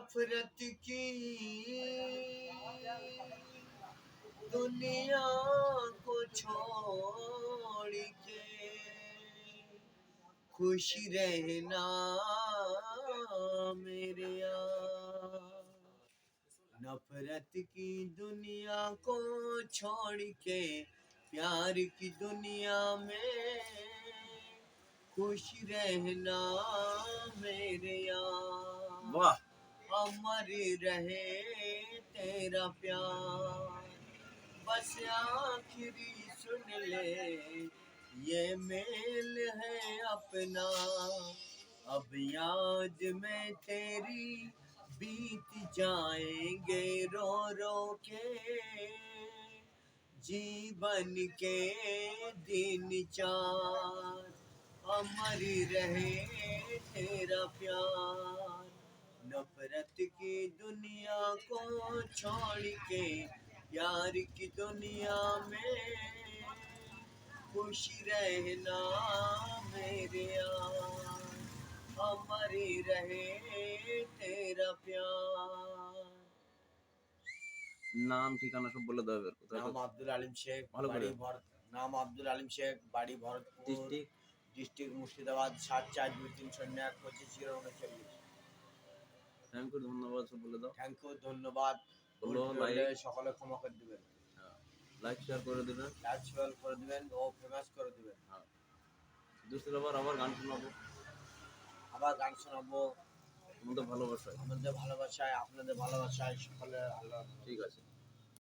नफरत की दुनिया को छोड़ के खुश रहना मेरे यार। नफरत की दुनिया को छोड़ के प्यार की दुनिया में खुश रहना मेरे यार। वाह अमर रहे तेरा प्यार, बस आखिरी सुन ले ये मेल है अपना। अब याद में तेरी बीत जाएंगे रो रो के जीवन के दिन चार। अमर रहे तेरा प्यार, नफरत की दुनिया को छोड़ के प्यार की दुनिया में खुश रहना मेरे यार। अमर रहे तेरा प्यार। नाम ঠিকানা সব বলে দাও এবার কোথায় नाम अब्दुल आलिम शेख, ভালো করে बाड़ी भरत। नाम Abdul Alim Sheikh, Bari Bharatpur, district district Murshidabad 742301 thank you ধন্যবাদ সব বলে দাও थैंक यू धन्यवाद। ফলো ভুল লাইক হলে সকলে ক্ষমা করে দিবেন, লাইক শেয়ার করে দেবেন লাইক শেয়ার করে দিবেন ও ফেমাস করে দিবেন। দুসরা বার আবার গান শোনাবো আবার গান শোনাবো তোমাদের ভালোবাসায় আমাদের ভালোবাসায়, আপনাদের ভালোবাসায় সকলে আল্লাহ। ঠিক আছে